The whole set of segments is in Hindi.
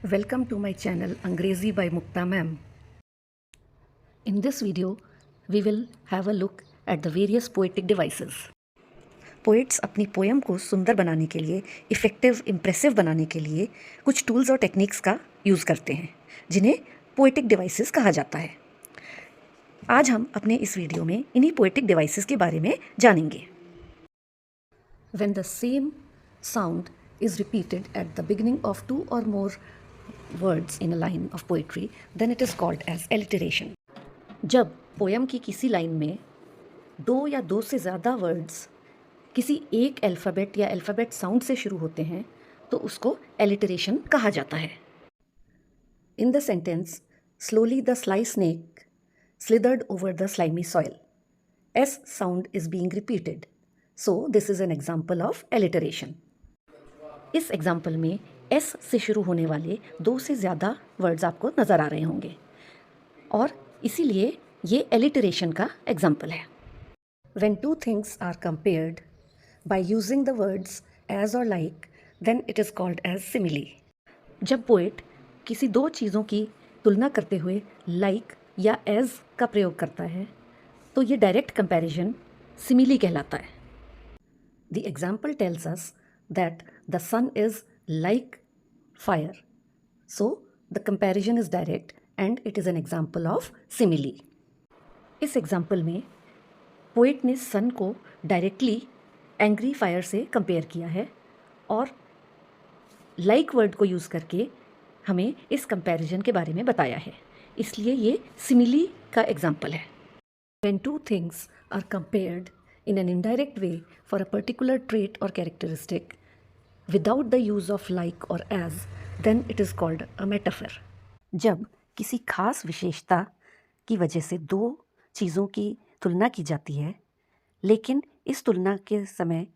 Welcome to my channel Angrezi by Mukta Ma'am. In this video, we will have a look at the various poetic devices. Poets अपनी पोएम को सुंदर बनाने के लिए, इफ़ेक्टिव, इम्प्रेसिव बनाने के लिए कुछ टूल्स और टेक्निक्स का यूज़ करते हैं, जिन्हें पोएटिक डिवाइसेस कहा जाता है। आज हम अपने इस वीडियो में इन्हीं पोएटिक डिवाइसेस के बारे में जानेंगे। When the same sound is repeated at the beginning of two or more words in a line of poetry, then it is called as alliteration. जब पोयम की किसी लाइन में दो या दो से ज़्यादा वर्ड्स किसी एक अल्फ़ाबेट या अल्फ़ाबेट साउंड से शुरू होते हैं तो उसको एलिटरेशन कहा जाता है। In the sentence slowly the sly snake slithered over the slimy soil, S sound is being repeated, so this is an example of alliteration. इस एग्जाम्पल में एस से शुरू होने वाले दो से ज़्यादा वर्ड्स आपको नज़र आ रहे होंगे और इसीलिए ये एलिटरेशन का एग्जाम्पल है। When two things are compared by using the words as or like, then it is called as simile. जब पोएट किसी दो चीज़ों की तुलना करते हुए like या as का प्रयोग करता है तो ये डायरेक्ट कंपैरिजन सिमिली कहलाता है। The example tells us that the sun is like fire, so the comparison is direct and it is an example of simile. इस एग्जाम्पल में पोएट ने सन को डायरेक्टली एंग्री फायर से कंपेयर किया है और लाइक वर्ड को यूज़ करके हमें इस कंपैरिजन के बारे में बताया है, इसलिए ये सिमिली का एग्जाम्पल है। When two things are compared in an indirect way for a particular trait or characteristic without the use of like or as, then it is called a metaphor. जब किसी खास विशेषता की वजह से दो चीज़ों की तुलना की जाती है लेकिन इस तुलना के समय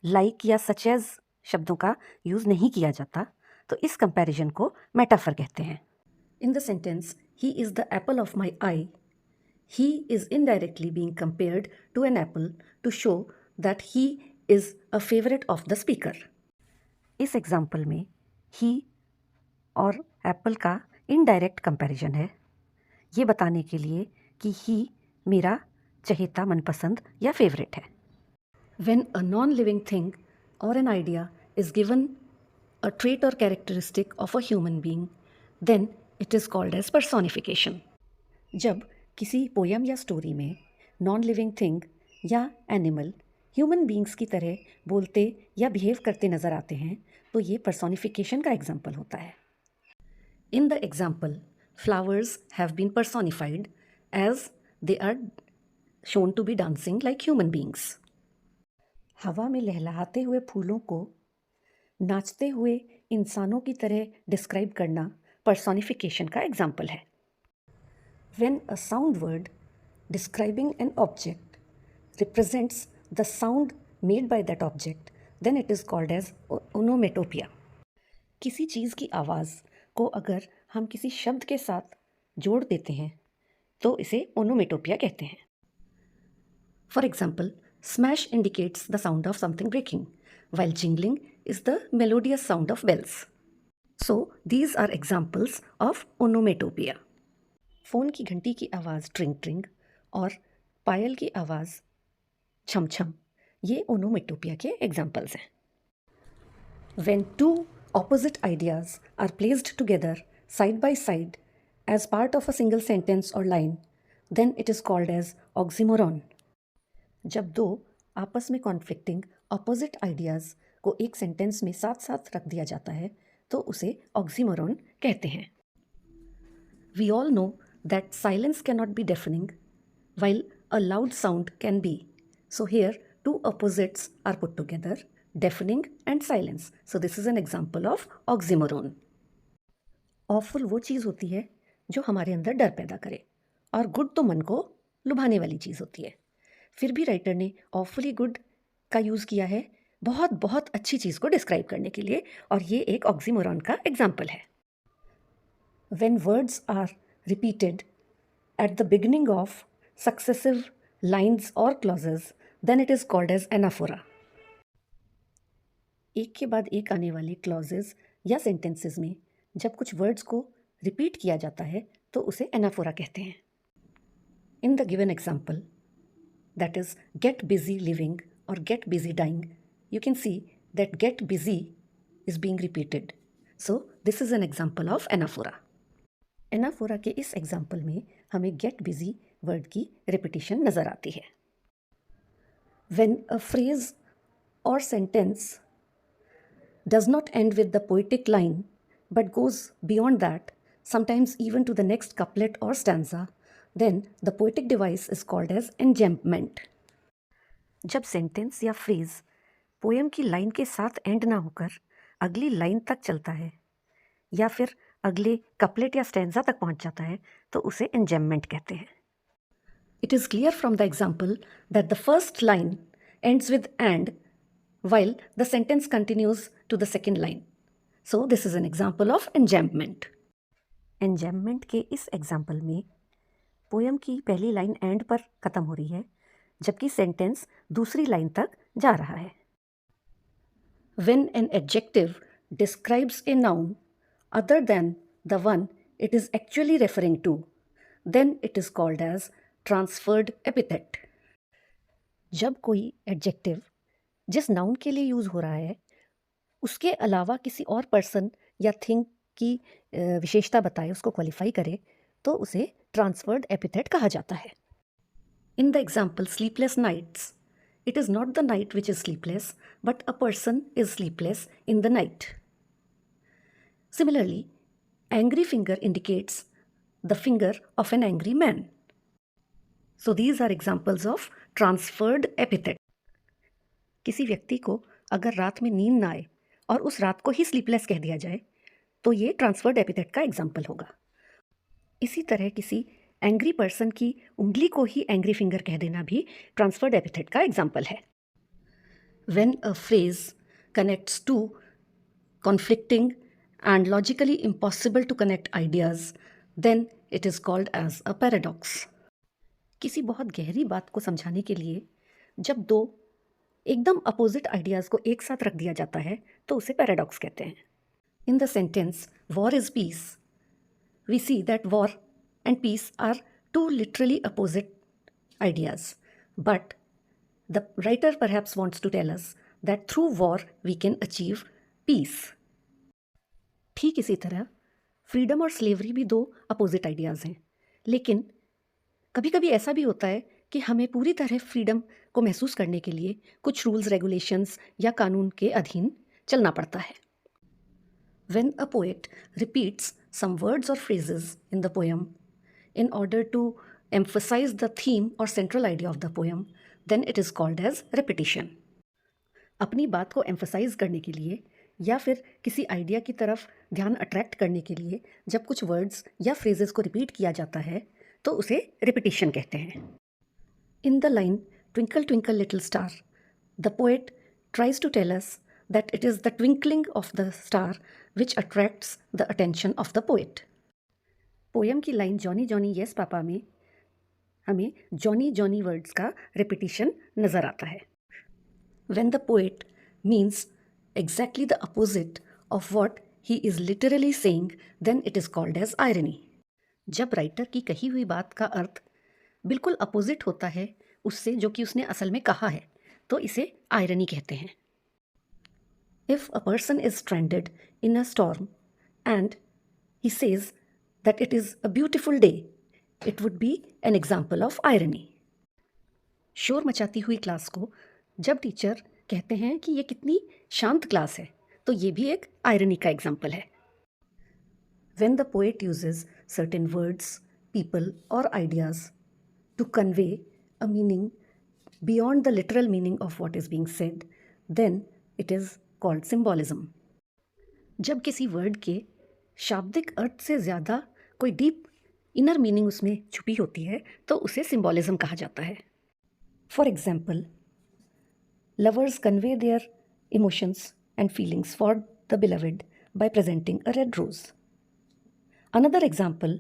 लाइक या सच एज शब्दों का यूज़ नहीं किया जाता तो इस कंपैरिजन को मेटाफर कहते हैं। In the sentence he is the Apple of my I, he is indirectly being compared to an apple to show that he is a favorite of the speaker. इस एग्जाम्पल में he और एप्पल का इनडायरेक्ट कंपैरिजन है, ये बताने के लिए कि he मेरा चहेता मनपसंद या फेवरेट है। When a non-living thing or an idea is given a trait or characteristic of a human being, then it is called as personification. जब किसी पोयम या स्टोरी में नॉन लिविंग थिंग या एनिमल ह्यूमन बींग्स की तरह बोलते या बिहेव करते नज़र आते हैं तो ये पर्सोनिफिकेशन का एग्जाम्पल होता है। In the example flowers have been personified as they are shown to be dancing like human beings. हवा में लहलहाते हुए फूलों को नाचते हुए इंसानों की तरह डिस्क्राइब करना पर्सोनिफिकेशन का एग्जाम्पल है। When a sound word describing an object represents the sound made by that object, then it is called as onomatopoeia. किसी चीज़ की आवाज़ को अगर हम किसी शब्द के साथ जोड़ देते हैं तो इसे ओनोमेटोपिया कहते हैं। For example, smash indicates the sound of something breaking, while jingling is the melodious sound of bells. So these are examples of onomatopoeia. Phone की घंटी की आवाज़ ट्रिंग ट्रिंग और पायल की आवाज़ छम छम, ये ओनोमेटोपिया के एग्जाम्पल्स हैं। When two opposite ideas are placed together side by side as part of a single sentence or line, then it is called as oxymoron. जब दो आपस में कॉन्फ्लिक्टिंग ऑपोजिट आइडियाज़ को एक सेंटेंस में साथ साथ रख दिया जाता है तो उसे ऑक्सीमोरॉन कहते हैं। We all know that silence cannot be deafening while a loud sound can be. So here two opposites are put together, deafening and silence. So this is an example of oxymoron. Awful वो चीज़ होती है जो हमारे अंदर डर पैदा करे और गुड तो मन को लुभाने वाली चीज़ होती है। फिर भी राइटर ने awfully good का यूज़ किया है बहुत बहुत अच्छी चीज़ को डिस्क्राइब करने के लिए और ये एक ऑक्सीमोरॉन का एग्जाम्पल है। When words are repeated at the beginning of successive lines or clauses, then it is called as anaphora. एक के बाद एक आने वाले clauses या sentences में जब कुछ वर्ड्स को रिपीट किया जाता है तो उसे एनाफोरा कहते हैं। In the given example, that is get busy living और get busy dying, you can see that get busy is being repeated, so this is an example of anaphora. Anaphora के इस एग्जाम्पल में हमें गेट बिजी वर्ड की रिपीटिशन नज़र आती है। When a phrase or sentence does not end with the poetic line but goes beyond that, sometimes even to the next couplet or stanza, then the poetic device is called as enjambment. जब सेंटेंस या फ्रेज पोएम की लाइन के साथ एंड ना होकर अगली लाइन तक चलता है या फिर अगले कपलेट या स्टैंजा तक पहुंच जाता है तो उसे एंजैम्पमेंट कहते हैं। It is clear from the example that the first line ends with and while the sentence continues to the second line. So this is an example of enjambment. Enjambment के इस एग्जाम्पल में पोएम की पहली लाइन एंड पर ख़त्म हो रही है जबकि सेंटेंस दूसरी लाइन तक जा रहा है। When an adjective describes a noun other than the one it is actually referring to, then it is called as transferred epithet. जब कोई एडजेक्टिव जिस नाउन के लिए यूज़ हो रहा है उसके अलावा किसी और पर्सन या थिंग की विशेषता बताए, उसको क्वालिफाई करे, तो उसे ट्रांसफर्ड एपिथेट कहा जाता है। In the example sleepless nights, it is not the night which is sleepless but a person is sleepless in the night. Similarly, angry finger indicates the finger of an angry man. So these are examples of transferred epithet. किसी व्यक्ति को अगर रात में नींद ना आए और उस रात को ही स्लीपलेस कह दिया जाए तो ये ट्रांसफर्ड एपिथेट का एग्जाम्पल होगा। इसी तरह किसी एंग्री पर्सन की उंगली को ही एंग्री फिंगर कह देना भी ट्रांसफर्ड एपिथेट का एग्जाम्पल है। When a phrase connects two conflicting and logically impossible to connect ideas, then it is called as a paradox. किसी बहुत गहरी बात को समझाने के लिए जब दो एकदम अपोजिट आइडियाज़ को एक साथ रख दिया जाता है तो उसे पैराडॉक्स कहते हैं। In the sentence war is peace, we see that war and peace are two literally opposite ideas, but the writer perhaps wants to tell us that through war we can achieve peace. ठीक इसी तरह फ्रीडम और स्लेवरी भी दो अपोजिट आइडियाज़ हैं, लेकिन कभी कभी ऐसा भी होता है कि हमें पूरी तरह फ्रीडम को महसूस करने के लिए कुछ रूल्स, रेगुलेशंस या कानून के अधीन चलना पड़ता है। When a poet repeats some words or phrases in the poem in order to emphasize the theme or central idea of the poem, then it is called as repetition. अपनी बात को emphasize करने के लिए या फिर किसी आइडिया की तरफ ध्यान अट्रैक्ट करने के लिए जब कुछ वर्ड्स या फ्रेजेस को रिपीट किया जाता है तो उसे रिपीटिशन कहते हैं। In the line twinkle twinkle little star, the poet tries to tell us that it is the twinkling of the star which attracts the attention of the poet. Poem की line Johnny Johnny yes papa में हमें जॉनी जॉनी वर्ड्स का रिपीटिशन नज़र आता है। When the poet means exactly the opposite of what he is literally saying, then it is called as irony. जब राइटर की कही हुई बात का अर्थ बिल्कुल अपोजिट होता है उससे जो कि उसने असल में कहा है तो इसे आयरनी कहते हैं। If a person is stranded in a storm and he says that it is a beautiful day, it would be N example of irony. शोर मचाती हुई क्लास को जब टीचर कहते हैं कि ये कितनी शांत क्लास है तो ये भी एक आयरनी का एग्जाम्पल है। When the poet uses certain words, people or ideas to convey a meaning beyond the literal meaning of what is being said, then it is called symbolism. जब किसी वर्ड के शाब्दिक अर्थ से ज़्यादा कोई डीप इनर मीनिंग उसमें छुपी होती है तो उसे सिम्बॉलिज्म कहा जाता है। For example, lovers convey their emotions and feelings for the beloved by presenting a red rose. Another example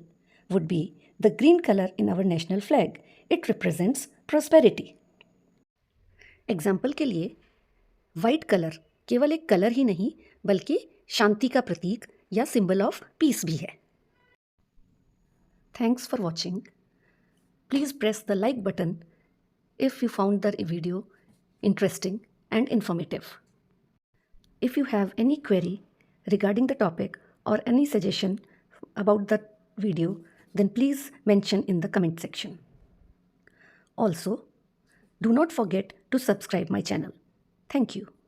would be the green color in our national flag. It represents prosperity. Example के लिए वाइट कलर केवल एक कलर ही नहीं बल्कि शांति का प्रतीक या सिंबल ऑफ पीस भी है। Thanks for watching. Please press the like button if you found the video interesting and informative. If you have any query regarding the topic or any suggestion about the video, then please mention in the comment section. Also, do not forget to subscribe my channel. Thank you.